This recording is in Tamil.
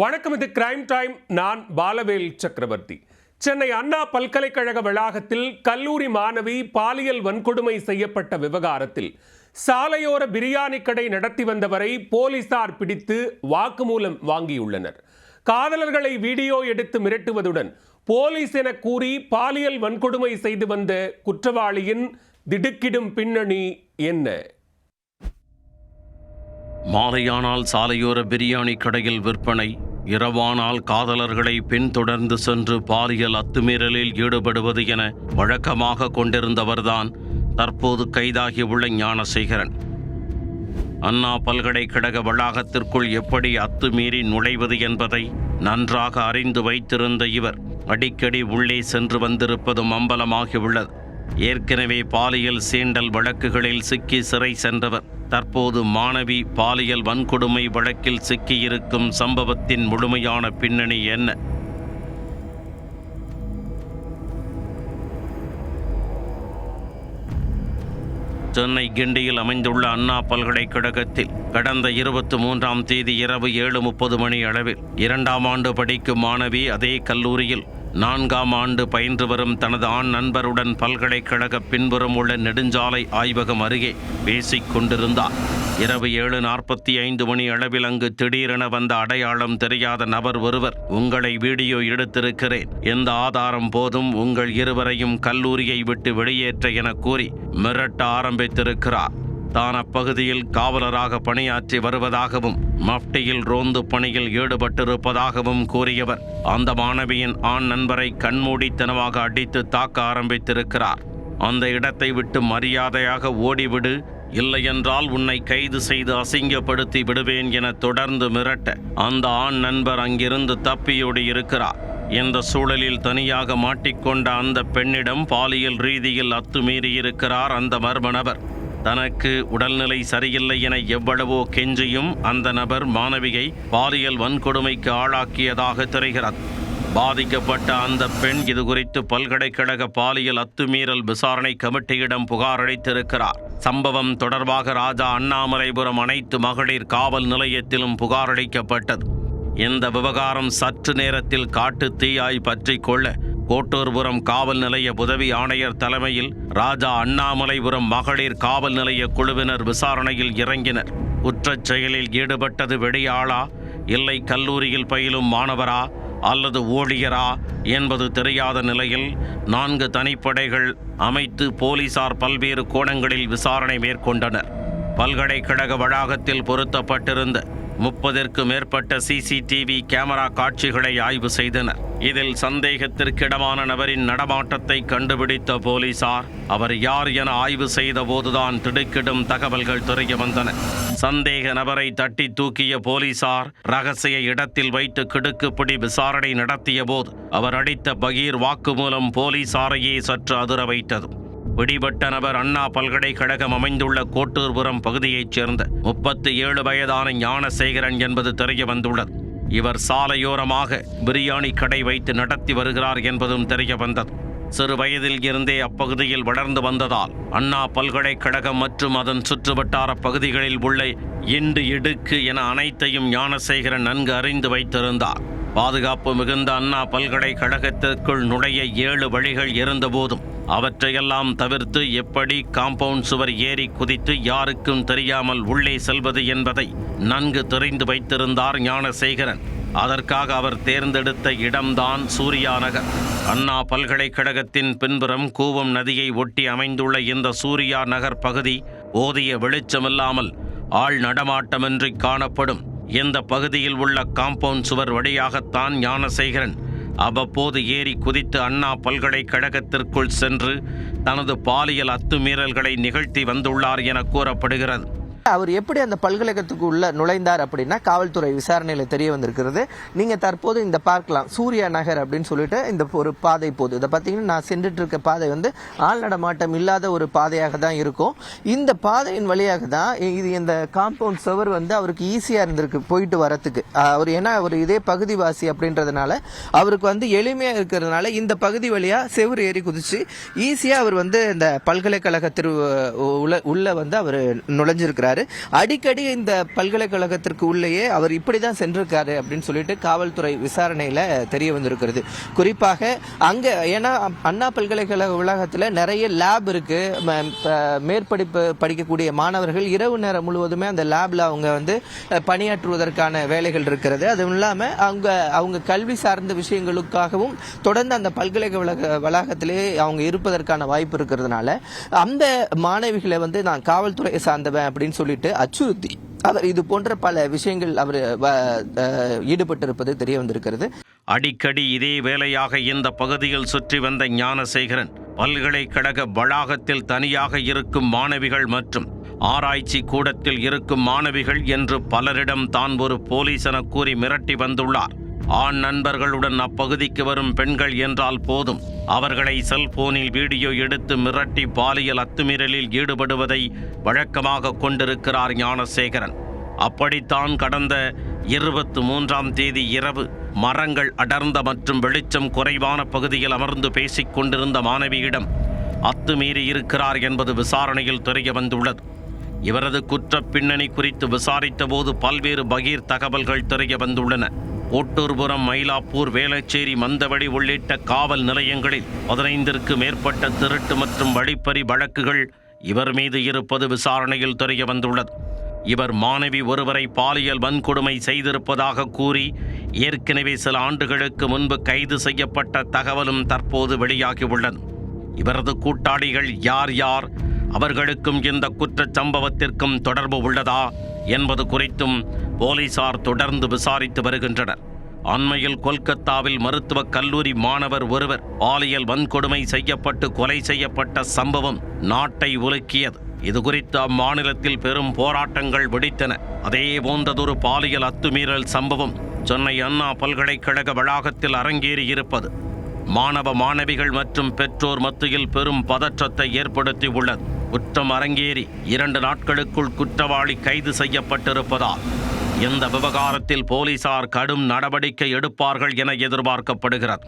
வணக்கம், இது கிரைம் டைம். நான் பாலவேல் சக்கரவர்த்தி. சென்னை அண்ணா பல்கலைக்கழக வளாகத்தில் கல்லூரி மாணவி பாலியல் வன்கொடுமை செய்யப்பட்ட விவகாரத்தில் சாலையோர பிரியாணி கடை நடத்தி வந்தவரை போலீசார் பிடித்து வாக்குமூலம் வாங்கியுள்ளனர். காதலர்களை வீடியோ எடுத்து மிரட்டுவதுடன் போலீஸ் என கூறி பாலியல் வன்கொடுமை செய்து வந்த குற்றவாளியின் திடுக்கிடும் பின்னணி என்ன? மாலையானால் சாலையோர பிரியாணி கடையில் விற்பனை, இரவானால் காதலர்களை பின்தொடர்ந்து சென்று பாலியல் அத்துமீறலில் ஈடுபடுவது என வழக்கமாக கொண்டிருந்தவர்தான் தற்போது கைதாகியுள்ள ஞானசேகரன். அண்ணா பல்கலைக்கழக வளாகத்திற்குள் எப்படி அத்துமீறி நுழைவது என்பதை நன்றாக அறிந்து வைத்திருந்த இவர் அடிக்கடி உள்ளே சென்று வந்திருப்பதும் அம்பலமாகியுள்ளது. ஏற்கனவே பாலியல் சீண்டல் வழக்குகளில் சிக்கி சிறை சென்றவர் தற்போது மாணவி பாலியல் வன்கொடுமை வழக்கில் சிக்கியிருக்கும் சம்பவத்தின் முழுமையான பின்னணி என்ன? சென்னை கிண்டியில் அமைந்துள்ள அண்ணா பல்கலைக்கழகத்தில் கடந்த 23ஆம் தேதி இரவு 7:30 மணி அளவில் 2ஆம் ஆண்டு படிக்கும் மாணவி அதே கல்லூரியில் 4ஆம் ஆண்டு பயின்று வரும் தனது ஆண் நண்பருடன் பல்கலைக்கழக பின்புறம் உள்ள நெடுஞ்சாலை ஆய்வகம் அருகே பேசிக் கொண்டிருந்தார். இரவு 7:45 மணி அளவில் அங்கு திடீரென வந்த அடையாளம் தெரியாத நபர் ஒருவர், உங்களை வீடியோ எடுத்திருக்கிறேன், எந்த ஆதாரம் போதும் உங்கள் இருவரையும் கல்லூரியை விட்டு வெளியேற்ற என கூறி மிரட்ட ஆரம்பித்திருக்கிறார். தான் அப்பகுதியில் காவலராக பணியாற்றி வருவதாகவும் மஃப்டியில் ரோந்து பணியில் ஈடுபட்டிருப்பதாகவும் கூறியவர் அந்த மாணவியின் ஆண் நண்பரை கண்மூடித்தனமாக அடித்து தாக்க ஆரம்பித்திருக்கிறார். அந்த இடத்தை விட்டு மரியாதையாக ஓடிவிடு, இல்லையென்றால் உன்னை கைது செய்து அசிங்கப்படுத்தி விடுவேன் என தொடர்ந்து மிரட்ட அந்த ஆண் நண்பர் அங்கிருந்து தப்பியோடி இருக்கிறார். இந்த சூழலில் தனியாக மாட்டிக்கொண்ட அந்த பெண்ணிடம் பாலியல் ரீதியில் அத்துமீறியிருக்கிறார் அந்த மர்ம நபர். தனக்கு உடல்நிலை சரியில்லை என எவ்வளவோ கெஞ்சியும் அந்த நபர் மாணவியை பாலியல் வன்கொடுமைக்கு ஆளாக்கியதாக தெரிகிறது. பாதிக்கப்பட்ட அந்த பெண் இதுகுறித்து பல்கலைக்கழக பாலியல் அத்துமீறல் விசாரணை கமிட்டியிடம் புகார் அளித்திருக்கிறார். சம்பவம் தொடர்பாக ராஜா அண்ணாமலைபுரம் அனைத்து மகளிர் காவல் நிலையத்திலும் புகார் அளிக்கப்பட்டது. இந்த விவகாரம் சற்று நேரத்தில் காட்டு தீயாய் பற்றி கொள்ள கோட்டூர்புரம் காவல் நிலைய உதவி ஆணையர் தலைமையில் ராஜா அண்ணாமலைபுரம் மகளிர் காவல் நிலைய குழுவினர் விசாரணையில் இறங்கினர். குற்றச் செயலில் ஈடுபட்டது வெளியாளா, இல்லை கல்லூரியில் பயிலும் மாணவரா அல்லது ஊழியரா என்பது தெரியாத நிலையில் 4 தனிப்படைகள் அமைத்து போலீசார் பல்வேறு கோணங்களில் விசாரணை மேற்கொண்டனர். பல்கலைக்கழக வளாகத்தில் பொருத்தப்பட்டிருந்த 30க்கும் மேற்பட்ட CCTV கேமரா காட்சிகளை ஆய்வு செய்தனர். இதில் சந்தேகத்திற்கிடமான நபரின் நடமாட்டத்தை கண்டுபிடித்த போலீசார் அவர் யார் என ஆய்வு செய்த போதுதான் திடுக்கிடும் தகவல்கள் தெரிய வந்தன. சந்தேக நபரை தட்டி தூக்கிய போலீசார் ரகசிய இடத்தில் வைத்து கிடுக்குப்பிடி விசாரணை நடத்திய போது அவர் அளித்த பகீர் வாக்குமூலம் போலீசாரையே சற்று அதிர வைத்தது. பிடிபட்ட நபர் அண்ணா பல்கலைக்கழகம் அமைந்துள்ள கோட்டூர்புரம் பகுதியைச் சேர்ந்த 37 வயதான ஞானசேகரன் என்பது தெரிய வந்துள்ளது. இவர் சாலையோரமாக பிரியாணி கடை வைத்து நடத்தி வருகிறார் என்பதும் தெரிய வந்தது. சிறு வயதில் இருந்தே அப்பகுதியில் வளர்ந்து வந்ததால் அண்ணா பல்கலைக்கழகம் மற்றும் அதன் சுற்றுவட்டார பகுதிகளில் உள்ள இண்டு இடுக்கு என அனைத்தையும் ஞானசேகரன் நன்கு அறிந்து வைத்திருந்தார். பாதுகாப்பு மிகுந்த அண்ணா பல்கலைக்கழகத்திற்குள் நுழைய 7 வழிகள் இருந்தபோதும் அவற்றையெல்லாம் தவிர்த்து எப்படி காம்பவுண்ட் சுவர் ஏறி குதித்து யாருக்கும் தெரியாமல் உள்ளே செல்வது என்பதை நன்கு தெரிந்து வைத்திருந்தார் ஞானசேகரன். அதற்காக அவர் தேர்ந்தெடுத்த இடம்தான் சூர்யா நகர். அண்ணா பல்கலைக்கழகத்தின் பின்புறம் கூவம் நதியை ஒட்டி அமைந்துள்ள இந்த சூர்யா நகர் பகுதி போதிய வெளிச்சமில்லாமல் ஆள் நடமாட்டமின்றி காணப்படும். இந்த பகுதியில் உள்ள காம்பவுண்ட் சுவர் வழியாகத்தான் ஞானசேகரன் அவ்வப்போது ஏறி குதித்து அண்ணா பல்கலைக்கழகத்திற்குள் சென்று தனது பாலியல் அத்துமீறல்களை நிகழ்த்தி வந்துள்ளார் என கூறப்படுகிறது. அவர் எப்படி அந்த பல்கலைக்கழகத்துக்கு உள்ள நுழைந்தார் அப்படின்னா காவல்துறை விசாரணையில தெரிய வந்திருக்கிறது. நீங்க தற்போது இந்த பார்க்கலாம், சூர்யா நகர் அப்படின்னு சொல்லிட்டு இந்த ஒரு பாதை போகுது. இதை பார்த்தீங்கன்னா நான் சென்றுட்டு இருக்க பாதை வந்து ஆள் நடமாட்டம் இல்லாத ஒரு பாதையாக தான் இருக்கும். இந்த பாதையின் வழியாக தான் இது இந்த காம்பவுண்ட் சுவர் வந்து அவருக்கு ஈஸியா இருந்திருக்கு போயிட்டு வரத்துக்கு. அவர் ஏன்னா அவர் இதே பகுதிவாசி அப்படின்றதுனால அவருக்கு வந்து எளிமையா இருக்கிறதுனால இந்த பகுதி வழியா செவர் ஏறி குதிச்சு ஈஸியா அவர் வந்து இந்த பல்கலைக்கழகத்திற்கு உள்ள வந்து அவர் நுழைஞ்சிருக்கிறார். இருக்காரு. அடிக்கடி இந்த பல்கலைக்கழகத்திற்கு உள்ளேயே அவர் இப்படிதான் சென்றிருக்காரு அப்படின்னு சொல்லிட்டு காவல்துறை விசாரணையில தெரிய வந்திருக்கிறது. குறிப்பாக அங்க ஏன்னா அண்ணா பல்கலைக்கழக வளாகத்தில் நிறைய லேப் இருக்கு. மேற்படிப்பு படிக்கக்கூடிய மாணவர்கள் இரவு நேரம் முழுவதுமே அந்த லேப்ல அவங்க வந்து பணியாற்றுவதற்கான வேலைகள் இருக்கிறது. அதுவும் இல்லாம அவங்க கல்வி சார்ந்த விஷயங்களுக்காகவும் தொடர்ந்து அந்த பல்கலைக்கழக வளாகத்திலே அவங்க இருப்பதற்கான வாய்ப்பு இருக்கிறதுனால அந்த மாணவிகளை வந்து நான் காவல்துறையை சார்ந்தவன் அப்படின்னு சொல்லிட்டு அச்சுறுத்தி அவர் இது போன்ற பல விஷயங்கள் அவர் ஈடுபட்டிருப்பது தெரிய வந்திருக்கிறது. அடிக்கடி இதே வேலையாக இந்த பகுதியில் சுற்றி வந்த ஞானசேகரன் பல்கலைக்கழக வளாகத்தில் தனியாக இருக்கும் மாணவிகள் மற்றும் ஆராய்ச்சி கூடத்தில் இருக்கும் மாணவிகள் என்று பலரிடம் தான் ஒரு போலீஸ் என கூறி மிரட்டி வந்துள்ளார். ஆண் நண்பர்களுடன் அப்பகுதிக்கு வரும் பெண்கள் என்றால் போதும், அவர்களை செல்போனில் வீடியோ எடுத்து மிரட்டி பாலியல் அத்துமீறலில் ஈடுபடுவதை வழக்கமாக கொண்டிருக்கிறார் ஞானசேகரன். அப்படித்தான் கடந்த 23ஆம் தேதி இரவு மரங்கள் அடர்ந்த மற்றும் வெளிச்சம் குறைவான பகுதியில் அமர்ந்து பேசிக் கொண்டிருந்த மாணவியிடம் அத்துமீறி இருக்கிறார் என்பது விசாரணையில் தெரிய வந்துள்ளது. இவரது குற்ற பின்னணி குறித்து விசாரித்த போது பல்வேறு பகீர் தகவல்கள் தெரிய வந்துள்ளன. ஓட்டூர்புரம், மயிலாப்பூர், வேளச்சேரி, மந்தவடி உள்ளிட்ட காவல் நிலையங்களில் 15ற்கு மேற்பட்ட திருட்டு மற்றும் வழிப்பறி வழக்குகள் இவர் மீது இருப்பது விசாரணையில் தெரிய வந்துள்ளது. இவர் மாணவி ஒருவரை பாலியல் வன்கொடுமை செய்திருப்பதாக கூறி ஏற்கனவே சில ஆண்டுகளுக்கு முன்பு கைது செய்யப்பட்ட தகவலும் தற்போது வெளியாகியுள்ளது. இவரது கூட்டாளிகள் யார் யார், அவர்களுக்கும் இந்த குற்றச் சம்பவத்திற்கும் தொடர்பு உள்ளதா என்பது குறித்தும் போலீசார் தொடர்ந்து விசாரித்து வருகின்றனர். அண்மையில் கொல்கத்தாவில் மருத்துவக் கல்லூரி மாணவர் ஒருவர் பாலியல் வன்கொடுமை செய்யப்பட்டு கொலை செய்யப்பட்ட சம்பவம் நாட்டை உலுக்கியது. இதுகுறித்து அம்மாநிலத்தில் பெரும் போராட்டங்கள் வெடித்தன. அதே போன்றதொரு பாலியல் அத்துமீறல் சம்பவம் சென்னை அண்ணா பல்கலைக்கழக வளாகத்தில் அரங்கேறியிருப்பது மாணவ மாணவிகள் மற்றும் பெற்றோர் மத்தியில் பெரும் பதற்றத்தை ஏற்படுத்தி உள்ளது. குற்றம் அரங்கேறி 2 நாட்களுக்குள் குற்றவாளி கைது செய்யப்பட்டிருப்பதால் இந்த விவகாரத்தில் போலீசார் கடும் நடவடிக்கை எடுப்பார்கள் என எதிர்பார்க்கப்படுகிறது.